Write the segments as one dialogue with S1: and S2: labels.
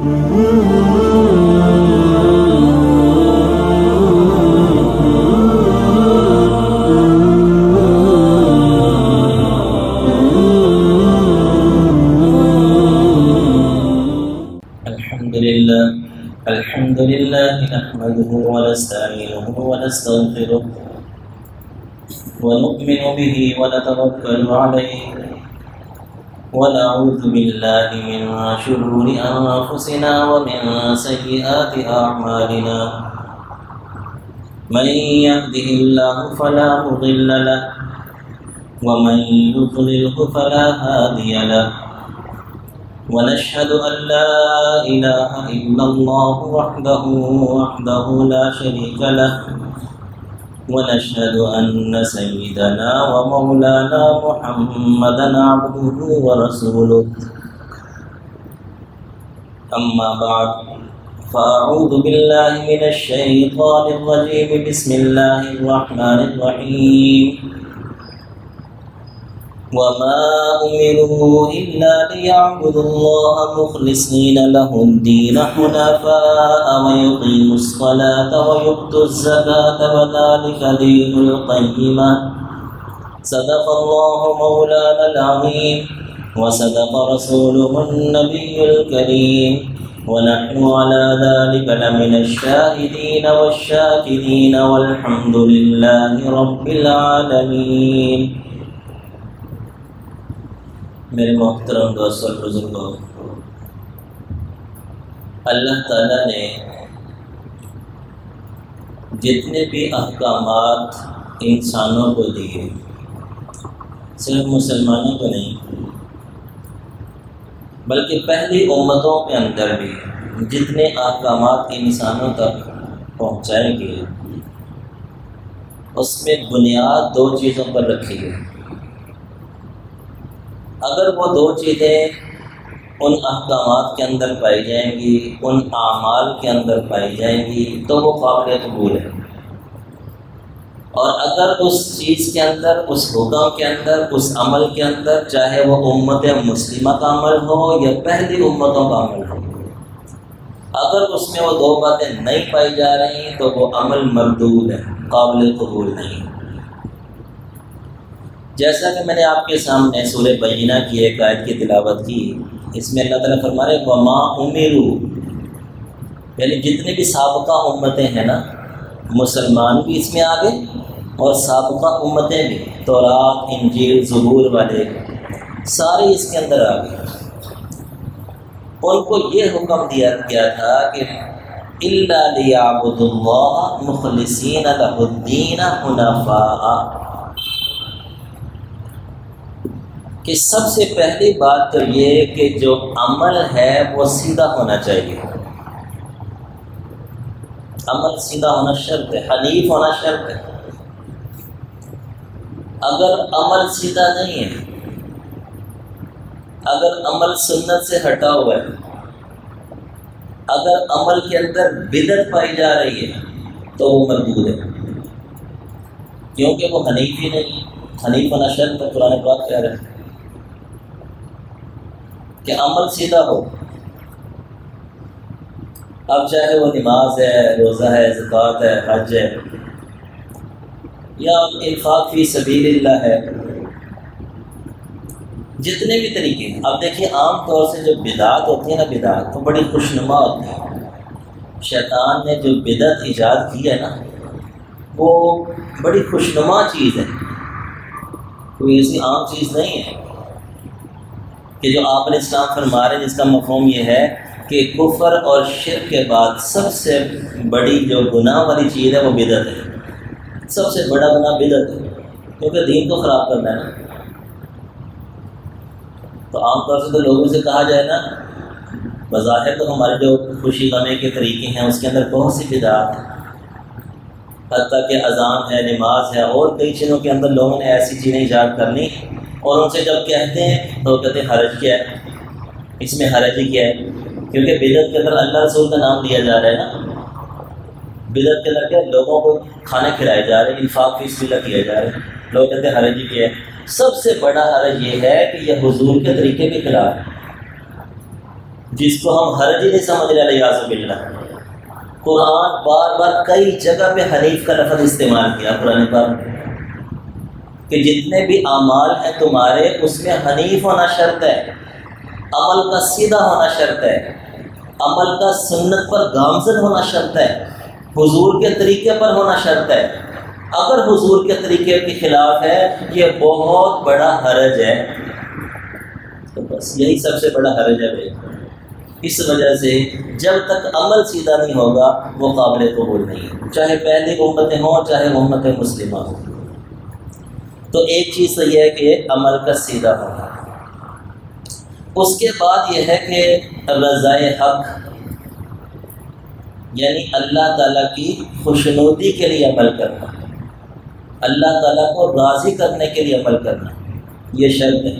S1: الحمد لله نحمده ونستعينه ونستغفره ونؤمن به ونتوكل عليه ونعوذ بالله من شرور أنفسنا ومن سيئات أعمالنا من يهده الله فلا مضل له ومن يضلله فلا هادي له ونشهد أن لا إله إلا الله وحده لا شريك له ونشهد أن سيدنا ومولانا محمدا عبده ورسوله أما بعد فأعوذ بالله من الشيطان الرجيم بسم الله الرحمن الرحيم وما أمروا إلا ليعبدوا الله مخلصين له الدين حنفاء ويقيموا الصلاة ويؤتوا الزكاة وذلك دين القيمة صدق الله مولانا العظيم وصدق رسوله النبي الكريم ونحن على ذلك لمن الشاهدين والشاكرين والحمد لله رب العالمين. میرے محترم دوست اور بزرگوں، اللہ تعالیٰ نے جتنے بھی احکامات انسانوں کو دیے، صرف مسلمانوں کو نہیں بلکہ پہلی امتوں کے اندر بھی جتنے احکامات انسانوں تک پہنچائے گئے، اس میں بنیاد دو چیزوں پر رکھی ہے. اگر وہ دو چیزیں ان احکامات کے اندر پائی جائیں گی، ان اعمال کے اندر پائی جائیں گی تو وہ قابل قبول ہے. اور اگر اس چیز کے اندر، اس حکم کے اندر، اس عمل کے اندر، چاہے وہ امت مسلمہ کا عمل ہو یا پہلی امتوں کا عمل ہو، اگر اس میں وہ دو باتیں نہیں پائی جا رہی تو وہ عمل مردود ہے، قابل قبول نہیں. جیسا کہ میں نے آپ کے سامنے سورہ بینہ کی ایک آیت کی تلاوت کی، اس میں اللہ تعالیٰ فرما رہے وما امروا، یعنی جتنے بھی سابقہ امتیں ہیں نا، مسلمان بھی اس میں آگے اور سابقہ امتیں بھی، تورات، انجیل، زبور والے سارے اس کے اندر آگے. ان کو یہ حکم دیا گیا تھا کہ الا لیعبدوا اللہ مخلصین لہ الدین حنفاء، کہ سب سے پہلی بات تو یہ کہ جو عمل ہے وہ سیدھا ہونا چاہیے. عمل سیدھا ہونا شرط ہے، حنیف ہونا شرط ہے. اگر عمل سیدھا نہیں ہے، اگر عمل سنت سے ہٹا ہوا ہے، اگر عمل کے اندر بدعت پائی جا رہی ہے تو وہ مردود ہے، کیونکہ وہ حنیف ہی نہیں ہے. حنیف ہونا شرط ہے. قرآن پاک کہہ رہا ہے کہ عمل سیدھا ہو. اب چاہے وہ نماز ہے، روزہ ہے، زکوٰۃ ہے، حج ہے، یا انفاق فی سبیل اللہ ہے، جتنے بھی طریقے ہیں. اب دیکھیے عام طور سے جو بدعت ہوتی ہے نا، بدعت تو بڑی خوشنما ہوتی ہے. شیطان نے جو بدعت ایجاد کی ہے نا، وہ بڑی خوشنما چیز ہے، کوئی ایسی عام چیز نہیں ہے. کہ جو آپ علیہ السلام فرما رہے ہیں، جس کا مفہوم یہ ہے کہ کفر اور شرک کے بعد سب سے بڑی جو گناہ والی چیز ہے وہ بدعت ہے. سب سے بڑا گناہ بدعت ہے، کیونکہ دین کو خراب کرنا ہے نا. تو عام طور سے تو لوگوں سے کہا جائے نا، بظاہر تو ہمارے جو خوشی غمی کے طریقے ہیں اس کے اندر بہت سی بدعات ہیں، حتیٰ کہ اذان ہے، نماز ہے، اور کئی چیزوں کے اندر لوگوں نے ایسی چیزیں ایجاد کرنی، اور ان سے جب کہتے ہیں تو کہتے ہیں حرج کیا ہے، اس میں حرج ہی کیا ہے. کیونکہ بدعت کے اندر اللہ رسول کا نام لیا جا رہا ہے نا. بدعت کے اندر کیا لوگوں کو کھانے کھلائے جا رہے ہیں، انفاق فی سبیل اللہ کیا جا رہے ہیں، لوگ کہتے ہیں حرج ہی کیا ہے. سب سے بڑا حرج یہ ہے کہ یہ حضور کے طریقے کے خلاف ہے. جس کو ہم حرج ہی نہیں سمجھ رہے الیاذ باللہ۔ قرآن بار بار کئی جگہ پہ حنیف کا لفظ استعمال کیا قرآن پاک، کہ جتنے بھی اعمال ہیں تمہارے اس میں حنیف ہونا شرط ہے، عمل کا سیدھا ہونا شرط ہے، عمل کا سنت پر گامزن ہونا شرط ہے، حضور کے طریقے پر ہونا شرط ہے۔ اگر حضور کے طریقے کے خلاف ہے یہ بہت بڑا حرج ہے، تو بس یہی سب سے بڑا حرج ہے بھائی۔ اس وجہ سے جب تک عمل سیدھا نہیں ہوگا وہ قابل قبول نہیں ہے، چاہے پہلی امتیں ہوں چاہے امت مسلمہ ہو۔ تو ایک چیز تو یہ ہے کہ عمل کا سیدھا ہونا، اس کے بعد یہ ہے کہ رضائے حق، یعنی اللہ تعالیٰ کی خوشنودی کے لیے عمل کرنا، اللہ تعالیٰ کو راضی کرنے کے لیے عمل کرنا، یہ شرط ہے۔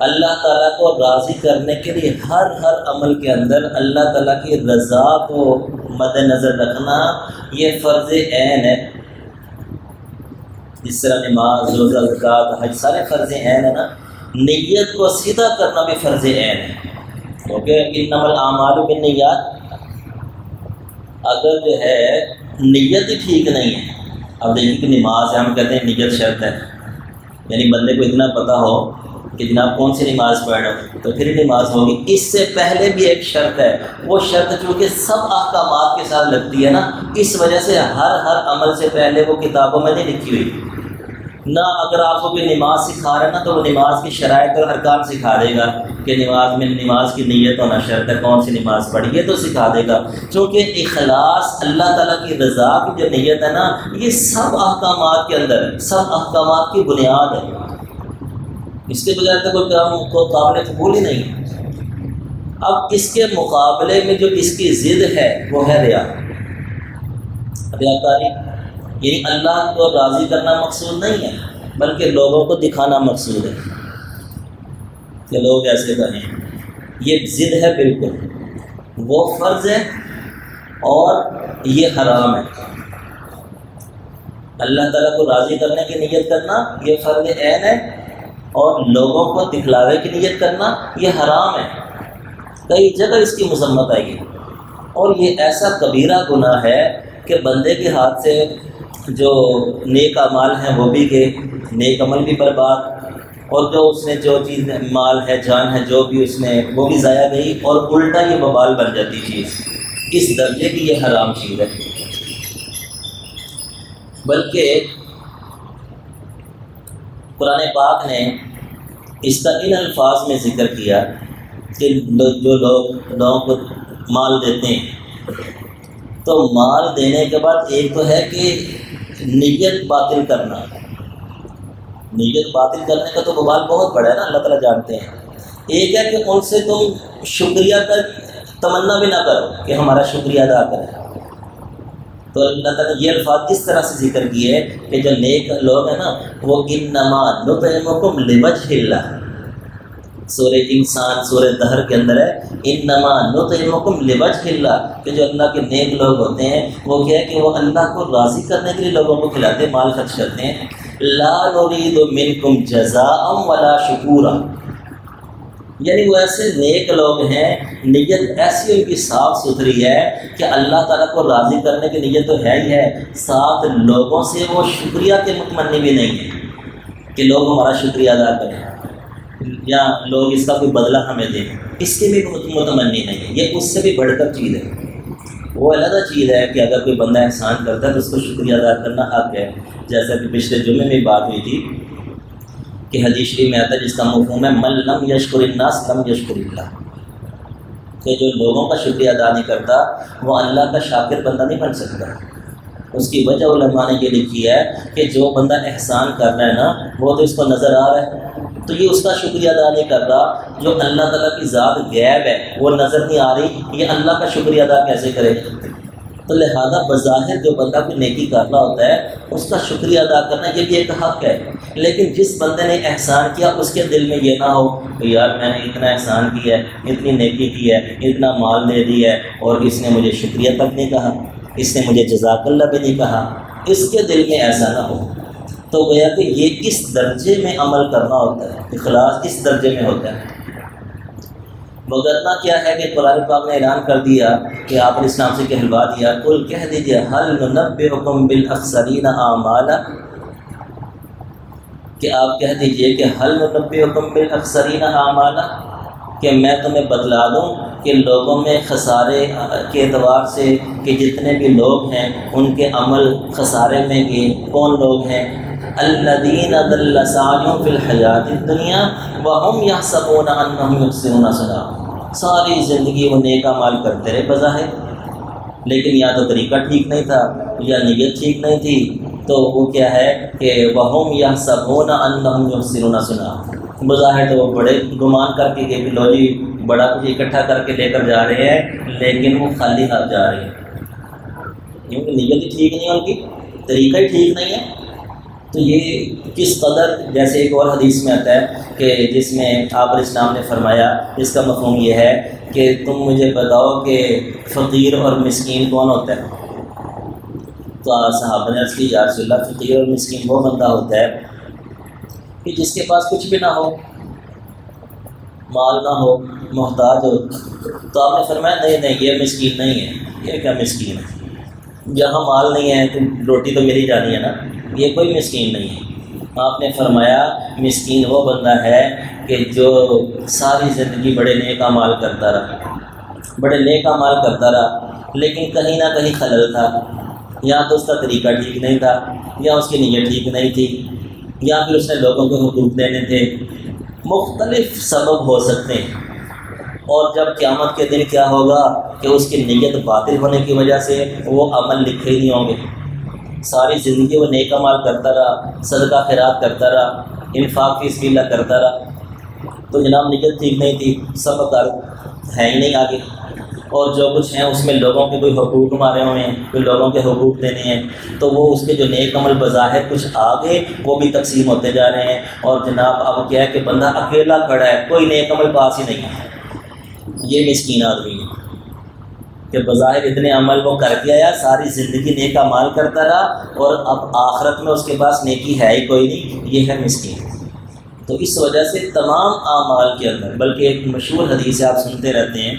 S1: اللہ تعالیٰ کو راضی کرنے کے لیے ہر عمل کے اندر اللہ تعالیٰ کی رضا کو مد نظر رکھنا یہ فرض عین ہے۔ جس طرح نماز، روزہ، زکوٰۃ، حج سارے فرض عین ہے نا، نیت کو سیدھا کرنا بھی فرض عین ہے، کیونکہ انما الاعمال بالنیات۔ اگر جو ہے نیت ہی ٹھیک نہیں ہے، اب دیکھیے کہ نماز ہے، ہم کہتے ہیں نیت شرط ہے، یعنی بندے کو اتنا پتہ ہو کہ جناب کون سی نماز پڑھ رہا ہوں تو پھر ہی نماز ہوگی۔ اس سے پہلے بھی ایک شرط ہے، وہ شرط چونکہ سب احکامات کے ساتھ لگتی ہے نا، اس وجہ سے ہر عمل سے پہلے وہ کتابوں میں نہیں لکھی ہوئی نہ۔ اگر آپ کو کوئی نماز سکھا رہا ہے نا تو وہ نماز کی شرائط اور ارکان سکھا دے گا کہ نماز میں نماز کی نیت ہونا شرط ہے، کون سی نماز پڑھی یہ تو سکھا دے گا، چونکہ اخلاص اللہ تعالیٰ کی رضا کی جو نیت ہے نا یہ سب احکامات کے اندر ہے، سب احکامات کی بنیاد ہے، اس کے بغیر تو کوئی کام کو قابل قبول ہی نہیں ہے۔ اب اس کے مقابلے میں جو اس کی ضد ہے وہ ہے ریا، ریاکاری، یعنی اللہ کو راضی کرنا مقصود نہیں ہے بلکہ لوگوں کو دکھانا مقصود ہے کہ لوگ ایسے کریں، یہ ضد ہے بالکل، وہ فرض ہے اور یہ حرام ہے۔ اللہ تعالیٰ کو راضی کرنے کی نیت کرنا یہ فرض عین ہے، اور لوگوں کو دکھلاوے کی نیت کرنا یہ حرام ہے، کئی جگہ اس کی مذمت آئی ہے، اور یہ ایسا کبیرہ گناہ ہے کہ بندے کے ہاتھ سے جو نیک اعمال ہیں وہ بھی گئے، نیک عمل بھی برباد، اور جو اس نے جو چیز مال ہے، جان ہے، جو بھی اس نے وہ بھی ضائع گئی، اور الٹا یہ وبال بن جاتی چیز، اس درجے کی یہ حرام چیز ہے۔ بلکہ قرآن پاک نے اس کا ان الفاظ میں ذکر کیا کہ جو لوگ لوگوں کو مال دیتے ہیں تو مال دینے کے بعد ایک تو ہے کہ نیت باطل کرنا، نیت باطل کرنے کا تو وبال بہت بڑا ہے نا، اللہ تعالیٰ جانتے ہیں۔ ایک ہے کہ ان سے تم شکریہ کا تمنا بھی نہ کرو کہ ہمارا شکریہ ادا کریں، تو اللہ تعالیٰ نے یہ الفاظ اس طرح سے ذکر کیے کہ جو نیک لوگ ہیں نا وہ انما نطعمکم لوجہ اللہ، سورہ انسان سورہ دہر کے اندر ہے انما نطعمکم لوجہ اللہ، کہ جو اللہ کے نیک لوگ ہوتے ہیں وہ کیا ہے کہ وہ اللہ کو راضی کرنے کے لیے لوگوں کو کھلاتے ہیں، مال خرچ کرتے ہیں۔ لا نرید منکم جزاء ولا شکورا، یعنی وہ ایسے نیک لوگ ہیں، نیت ایسی ان کی صاف ستھری ہے کہ اللہ تعالیٰ کو راضی کرنے کی نیت تو ہے ہی ہے، ساتھ لوگوں سے وہ شکریہ کے متمنی بھی نہیں ہے کہ لوگ ہمارا شکریہ ادا کریں یا لوگ اس کا کوئی بدلہ ہمیں دیں، اس کے بھی متمنی نہیں ہے۔ یہ اس سے بھی بڑھ کر چیز ہے، وہ علیحدہ چیز ہے کہ اگر کوئی بندہ احسان کرتا ہے تو اس کو شکریہ ادا کرنا حق ہے، جیسا کہ پچھلے جمعے میں بات ہوئی تھی کہ حدیث شریف میں آتا ہے جس کا مفہوم ہے من لم یشکر الناس لم یشکر اللہ، کہ جو لوگوں کا شکریہ ادا نہیں کرتا وہ اللہ کا شاکر بندہ نہیں بن سکتا۔ اس کی وجہ علماء نے یہ لکھی ہے کہ جو بندہ احسان کر رہا ہے نا وہ تو اس کو نظر آ رہا ہے تو یہ اس کا شکریہ ادا نہیں کر رہا، جو اللہ تعالیٰ کی ذات غیب ہے وہ نظر نہیں آ رہی، یہ اللہ کا شکریہ ادا کیسے کرے؟ تو لہذا بظاہر جو بندہ کوئی نیکی کر رہا ہوتا ہے اس کا شکریہ ادا کرنا یہ بھی ایک حق ہے، لیکن جس بندے نے احسان کیا اس کے دل میں یہ نہ ہو کہ یار میں نے اتنا احسان کیا ہے، اتنی نیکی کی ہے، اتنا مال دے دیا ہے اور اس نے مجھے شکریہ تک نہیں کہا، اس نے مجھے جزاک اللہ بھی نہیں کہا، اس کے دل میں ایسا نہ ہو۔ تو گویا کہ یہ اس درجے میں عمل کرنا ہوتا ہے، اخلاص اس درجے میں ہوتا ہے۔ وگرنہ کیا ہے کہ قرآن پاک نے اعلان کر دیا کہ آپ علیہ السلام سے کہلوا دیا، قل کہہ دیجیے هل ننبئکم بالاخسرین اعمالا، کہ آپ کہہ دیجئے کہ هل ننبئکم بالاخسرین اعمالا، کہ میں تمہیں بتلا دوں کہ لوگوں میں خسارے کے اعتبار سے کہ جتنے بھی لوگ ہیں ان کے عمل خسارے میں گئے کون لوگ ہیں؟ الذین ضل سعیہم فی الحیاۃ الدنیا وہم یحسبون انہم یحسنون صنعا، ساری زندگی وہ نیک اعمال کرتے رہے بظاہر، لیکن یا تو طریقہ ٹھیک نہیں تھا یا نیت ٹھیک نہیں تھی، تو وہ کیا ہے کہ وہم یحسبون انہم یحسنون صنعا، بظاہر تو وہ بڑے گمان کر کے کہ لو جی بڑا کچھ اکٹھا کر کے لے کر جا رہے ہیں، لیکن وہ خالی ہاتھ جا رہے ہیں کیونکہ نیت ہی ٹھیک نہیں ہے، ان کی طریقہ ہی ٹھیک نہیں ہے۔ تو یہ کس قدر، جیسے ایک اور حدیث میں آتا ہے کہ جس میں آپ علیہ السلام نے فرمایا، اس کا مفہوم یہ ہے کہ تم مجھے بتاؤ کہ فقیر اور مسکین کون ہوتا ہے؟ تو صحابہ نے عرض کی یا رسول اللہ، فقیر اور مسکین وہ بندہ ہوتا ہے کہ جس کے پاس کچھ بھی نہ ہو، مال نہ ہو، محتاج ہو۔ تو آپ نے فرمایا نہیں یہ مسکین نہیں ہے۔ یہ کیا مسکین ہے؟ جہاں مال نہیں ہے تو روٹی تو مل ہی جانی ہے نا، یہ کوئی مسکین نہیں ہے۔ آپ نے فرمایا مسکین وہ بندہ ہے کہ جو ساری زندگی بڑے نیک اعمال کرتا رہا، بڑے نیک اعمال کرتا رہا، لیکن کہیں نہ کہیں خلل تھا، یا تو اس کا طریقہ ٹھیک نہیں تھا، یا اس کی نیت ٹھیک نہیں تھی، یا پھر اس نے لوگوں کو حقوق دینے تھے، مختلف سبب ہو سکتے ہیں۔ اور جب قیامت کے دن کیا ہوگا کہ اس کی نیت باطل ہونے کی وجہ سے وہ عمل لکھے ہی نہیں ہوں گے۔ ساری زندگی وہ نیک عمل کرتا رہا، صدقہ خیرات کرتا رہا، انفاق فی سبیل اللہ کرتا رہا، تو جناب نیت ٹھیک نہیں تھی، سب کار ہے ہی نہیں آگے، اور جو کچھ ہیں اس میں لوگوں کے کوئی حقوق مارے ہوئے ہیں، کوئی لوگوں کے حقوق دینے ہیں، تو وہ اس کے جو نیک عمل بظاہر کچھ آگے وہ بھی تقسیم ہوتے جا رہے ہیں، اور جناب اب کیا ہے کہ بندہ اکیلا کھڑا ہے، کوئی نیک عمل پاس ہی نہیں ہے۔ یہ مسکین آدمی ہے کہ بظاہر اتنے عمل وہ کر کے آیا، ساری زندگی نیک اعمال کرتا رہا، اور اب آخرت میں اس کے پاس نیکی ہے ہی کوئی نہیں، یہ ہے مسکین۔ تو اس وجہ سے تمام اعمال کے اندر، بلکہ ایک مشہور حدیث ہے آپ سنتے رہتے ہیں،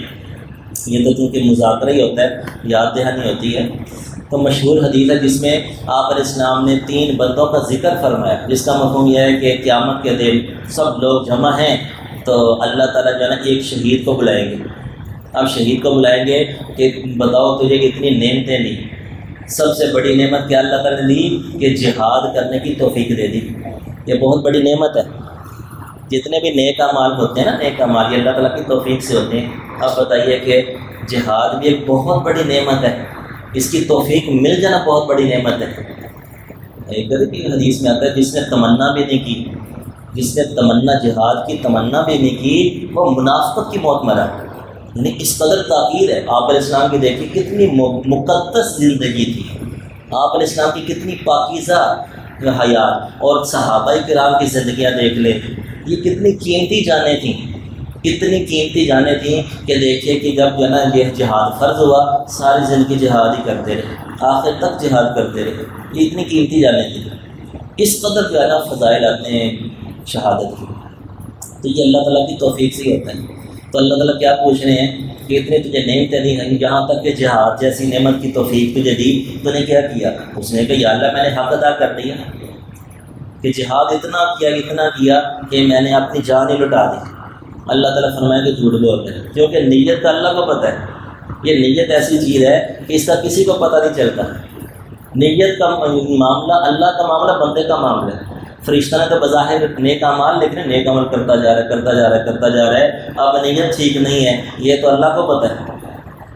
S1: یہ تو چونکہ مذاکرہ ہی ہوتا ہے، یاد دہانی ہوتی ہے، تو مشہور حدیث ہے جس میں آپ علیہ السلام نے 3 بندوں کا ذکر فرمایا، جس کا مفہوم یہ ہے کہ قیامت کے دن سب لوگ جمع ہیں تو اللہ تعالیٰ جو ہے نا ایک شہید کو بلائیں گے۔ اب شہید کو بلائیں گے کہ بتاؤ تجھے اتنی نعمتیں دی، سب سے بڑی نعمت کیا اللہ تعالیٰ نے دی کہ جہاد کرنے کی توفیق دے دی، یہ بہت بڑی نعمت ہے۔ جتنے بھی نیک اعمال ہوتے ہیں نا، نیک اعمال یہ اللہ تعالیٰ کی توفیق سے ہوتے ہیں۔ اب بتائیے کہ جہاد بھی ایک بہت بڑی نعمت ہے، اس کی توفیق مل جانا بہت بڑی نعمت ہے۔ ایک حدیث میں آتا ہے جس نے تمنا بھی نہیں کی، جس نے تمنا جہاد کی تمنا بھی نہیں کی، وہ منافقت کی موت مرا۔ یعنی اس قدر تاکید ہے۔ آپ علیہ السلام کی دیکھیں کتنی مقدس زندگی تھی، آپ علیہ السلام کی کتنی پاکیزہ حیات، اور صحابہ کرام کی زندگیاں دیکھ لیں، یہ کتنی قیمتی جانیں تھیں، اتنی قیمتی جانیں تھیں کہ دیکھیے کہ جب جو ہے نا یہ جہاد فرض ہوا، ساری زندگی جہاد ہی کرتے رہے، آخر تک جہاد کرتے رہے، یہ اتنی قیمتی جانیں تھیں۔ اس قدر جو ہے نا فضائل آتے ہیں شہادت کی، تو یہ اللہ تعالیٰ کی توفیق سے ہی ہوتا ہے۔ تو اللہ تعالیٰ کیا پوچھ رہے ہیں کہ اتنے تجھے نعمتیں دی ہیں، جہاں تک کہ جہاد جیسی نعمت کی توفیق تجھے دی، تو نے کیا کیا؟ اس نے کہا یا اللہ میں نے حق ادا کر دیا، کہ جہاد اتنا کیا کہ میں نے اپنی جان ہی لٹا دی۔ اللہ تعالیٰ فرمایا کہ جھوٹ بول رہے ہیں، کیونکہ نیت کا اللہ کو پتہ ہے۔ یہ نیت ایسی چیز ہے کہ اس کا کسی کو پتہ نہیں چلتا۔ نیت کا معاملہ اللہ کا معاملہ، بندے کا معاملہ ہے۔ فرشتہ نے تو بظاہر نیک اعمال، لیکن نیک عمل کرتا جا رہا ہے، اب نیت ٹھیک نہیں ہے، یہ تو اللہ کو پتہ ہے۔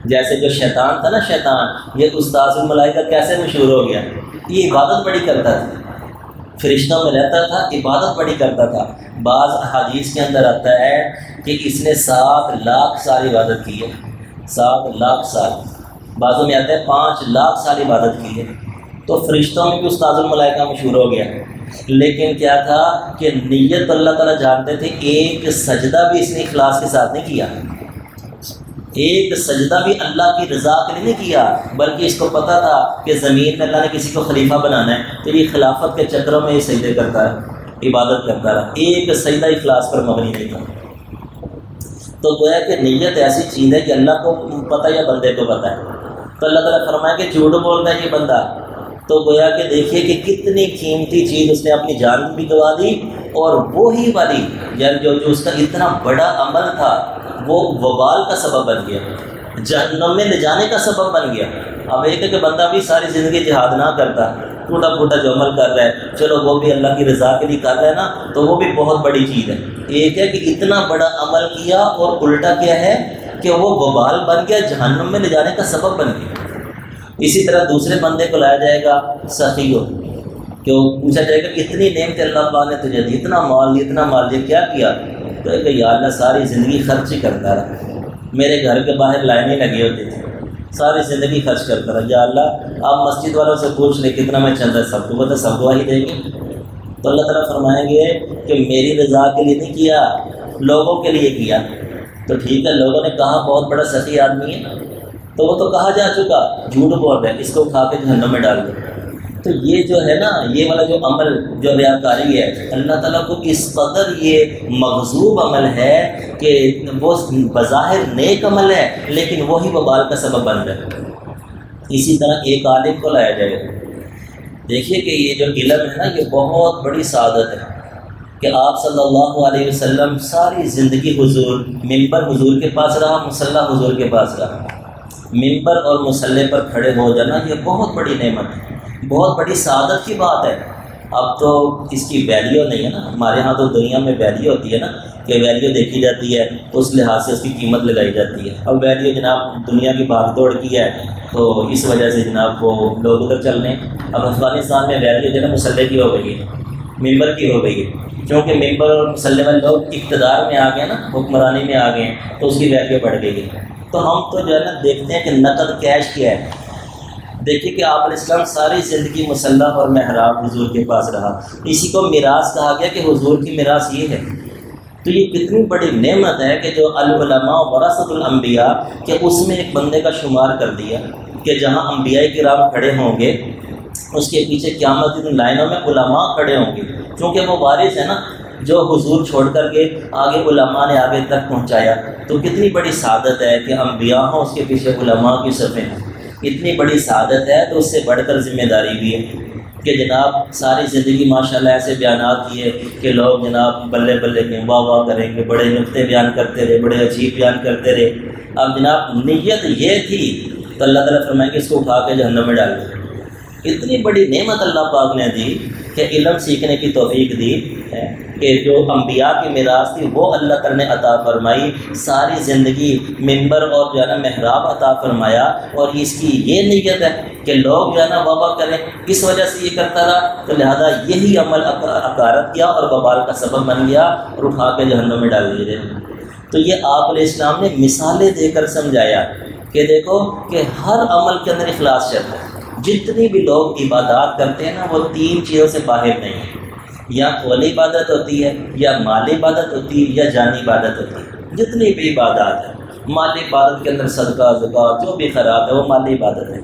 S1: جیسے جو شیطان تھا نا، شیطان یہ استاذ الملائکہ کیسے مشہور ہو گیا؟ یہ عبادت بڑی کرتا تھا، فرشتوں میں رہتا تھا، عبادت بڑی کرتا تھا۔ بعض احادیث کے اندر آتا ہے کہ اس نے 7 لاکھ سال عبادت کی ہے، 7 لاکھ سال، بعضوں میں آتا ہے 5 لاکھ سال عبادت کی ہے۔ تو فرشتوں میں بھی استاذ الملائکہ مشہور ہو گیا، لیکن کیا تھا کہ نیت اللہ تعالیٰ جانتے تھے۔ ایک سجدہ بھی اس نے اخلاص کے ساتھ نہیں کیا، ایک سجدہ بھی اللہ کی رضا کے لیے نہیں کیا، بلکہ اس کو پتہ تھا کہ زمین میں اللہ نے کسی کو خلیفہ بنانا ہے، تو یہ خلافت کے چکروں میں یہ سجدے کرتا ہے، عبادت کرتا رہا، ایک سجدہ اخلاص پر مبنی نہیں تھا۔ تو گویا کہ نیت ایسی چیز ہے کہ اللہ کو پتہ یا بندے کو پتہ ہے. تو اللہ تعالیٰ فرمایا کہ جھوٹ بول رہا ہے یہ بندہ، تو گویا کہ دیکھیے کہ کتنی قیمتی چیز اس نے اپنی جان بھی گنوا دی، اور وہی والی یعنی جو اس کا اتنا بڑا عمل تھا وہ وبال کا سبب بن گیا، جہنم میں لے جانے کا سبب بن گیا. اب ایک ہے کہ بندہ بھی ساری زندگی جہاد نہ کرتا، ٹوٹا پھوٹا جو عمل کر رہا ہے چلو وہ بھی اللہ کی رضا کے لیے کر رہا ہے نا، تو وہ بھی بہت بڑی چیز ہے. ایک ہے کہ اتنا بڑا عمل کیا اور الٹا کیا ہے کہ وہ وبال بن گیا، جہنم میں لے جانے کا سبب بن گیا. اسی طرح دوسرے بندے کو لایا جائے گا سخی ہو، کہ پوچھا جائے گا کہ اتنی نعمت اللہ پاک نے تجھے دی، اتنا مال دیا، کیا کیا؟ تو کہ یا اللہ ساری زندگی خرچ ہی کرتا رہا، میرے گھر کے باہر لائنیں لگی ہوتی تھی، ساری زندگی خرچ کرتا رہا. یا اللہ آپ مسجد والوں سے پوچھ لیں کتنا میں چندہ سب کو پتہ، سب کو ہی دیں گے. تو اللہ تعالیٰ فرمائیں گے کہ میری رضا کے لیے نہیں کیا، لوگوں کے لیے کیا. تو ٹھیک ہے، لوگوں نے کہا بہت بڑا سخی آدمی ہے، تو وہ تو کہا جا چکا، جھوٹ بول رہے ہیں، اس کو کھا کے جہنم میں ڈال دیں. تو یہ جو ہے نا، یہ والا جو عمل جو ریاکاری ہے، اللہ تعالیٰ کو اس قدر یہ مغضوب عمل ہے کہ وہ بظاہر نیک عمل ہے لیکن وہی وبال کا سبب بن رہا ہے. اسی طرح ایک عالم کو لایا جائے گا. دیکھیے کہ یہ جو علم ہے نا، یہ بہت بڑی سعادت ہے کہ آپ صلی اللہ علیہ وسلم ساری زندگی حضور، ممبر حضور کے پاس رہا، مصلی حضور کے پاس رہا. ممبر اور مصلی پر کھڑے ہو جانا یہ بہت بڑی نعمت ہے، بہت بڑی سعادت کی بات ہے. اب تو اس کی ویلیو نہیں ہے نا، ہمارے ہاں تو دنیا میں ویلیو ہوتی ہے نا، کہ ویلیو دیکھی جاتی ہے تو اس لحاظ سے اس کی قیمت لگائی جاتی ہے. اب ویلیو جناب دنیا کی بھاگ دوڑ کی ہے تو اس وجہ سے جناب وہ لوگ ادھر چل رہے ہیں. اب افغانستان میں ویلیو جو ہے نا مصلی کی ہو گئی ہے، ممبر کی ہو گئی ہے، کیونکہ ممبر اور مصلی والے لوگ اقتدار میں آ گئے نا، حکمرانی میں آ گئے تو اس کی ویلیو بڑھ گئی ہے. تو ہم تو جو ہے نا دیکھتے ہیں کہ نقد کیش کیا ہے. دیکھیے کہ آپ علیہ السلام ساری زندگی مصلی اور محراب حضور کے پاس رہا، اسی کو میراث کہا گیا کہ حضور کی میراث یہ ہے. تو یہ کتنی بڑی نعمت ہے کہ جو العلماء ورثۃ الانبیاء، کہ اس میں ایک بندے کا شمار کر دیا کہ جہاں انبیاء کرام کھڑے ہوں گے اس کے پیچھے قیامت کی لائنوں میں علماء کھڑے ہوں گے، کیونکہ وہ وارث ہے نا جو حضور چھوڑ کر کے آگے علماء نے آگے تک پہنچایا. تو کتنی بڑی سعادت ہے کہ انبیاء ہوں، اس کے پیچھے علماء کی صفیں ہیں. اتنی بڑی سعادت ہے تو اس سے بڑھ کر ذمہ داری بھی ہے کہ جناب ساری زندگی ماشاءاللہ ایسے بیانات کیے کہ لوگ جناب بلے بلے کے واہ واہ کریں گے، بڑے نقطے بیان کرتے رہے، بڑے عجیب بیان کرتے رہے. اب جناب نیت یہ تھی تو اللہ تعالیٰ فرمائیں کہ اس کو اٹھا کے جہنم میں ڈال دیں. اتنی بڑی نعمت اللہ پاک نے دی کہ علم سیکھنے کی توفیق دی ہے کہ جو انبیاء کی میراث تھی وہ اللہ تعالیٰ نے عطا فرمائی. ساری زندگی ممبر اور جو ہے نا محراب عطا فرمایا، اور اس کی یہ نیت ہے کہ لوگ جو ہے نا وبا کریں، اس وجہ سے یہ کرتا رہا، تو لہذا یہی عمل عقارت کیا اور وبال کا سبب بن گیا اور اٹھا کے جہنم میں ڈال دیے. تو یہ آپ علیہ السلام نے مثالیں دے کر سمجھایا کہ دیکھو کہ ہر عمل کے اندر اخلاص شرط ہے. جتنی بھی لوگ عبادات کرتے ہیں نا وہ تین چیزوں سے باہر نہیں ہیں، یا قولی عبادت ہوتی ہے، یا مالی عبادت ہوتی ہے، یا جانی عبادت ہوتی ہے. جتنی بھی عبادات ہیں، مالی عبادت کے اندر صدقہ زکوٰۃ جو بھی خراب ہے وہ مالی عبادت ہے،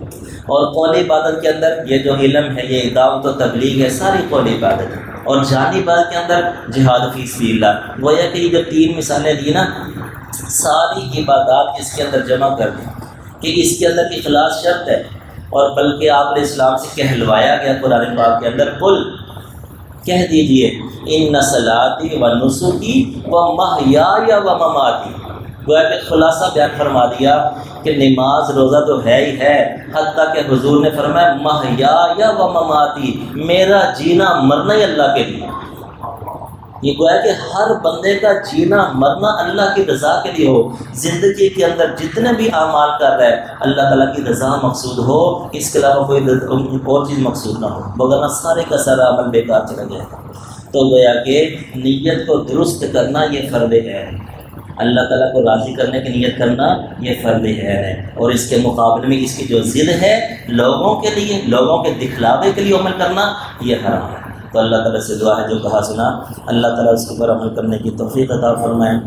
S1: اور قولی عبادت کے اندر یہ جو علم ہے، یہ دعوت و تبلیغ ہے، ساری قولی عبادت ہے. اور جانی عبادت کے اندر جہاد فی سبیل اللہ. گویا کہ یہ جو تین مثالیں دی نا، ساری عبادات اس کے اندر جمع کر دیں کہ اس کے اندر اخلاص شرط ہے. اور بلکہ آپ علیہ السلام سے کہلوایا گیا قرآن پاک کے اندر، قل کہہ دیجئے ان صلاتی و نسکی و محیای و مماتی. گویا کہ خلاصہ بیان فرما دیا کہ نماز روزہ تو ہے ہی ہے، حتیٰ کہ حضور نے فرمایا محیای و مماتی، میرا جینا مرنا ہی اللہ کے لیے. یہ گویا کہ ہر بندے کا جینا مرنا اللہ کی رضا کے لیے ہو. زندگی کے اندر جتنے بھی اعمال کر رہا ہے اللہ تعالیٰ کی رضا مقصود ہو، اس کے علاوہ کوئی اور چیز مقصود نہ ہو، وگرنہ سارے کا سارا عمل بیکار چلا جائے گا. تو گویا کہ نیت کو درست کرنا یہ فرض ہے، اللہ تعالیٰ کو راضی کرنے کی نیت کرنا یہ فرض ہے. اور اس کے مقابلے میں اس کی جو ضد ہے لوگوں کے لیے، لوگوں کے دکھلاوے کے لیے عمل کرنا، یہ حرام ہے. تو اللہ تعالیٰ سے دعا ہے جو کہا سنا اللہ تعالیٰ اس کے اوپر عمل کرنے کی توفیق عطا فرمائیں.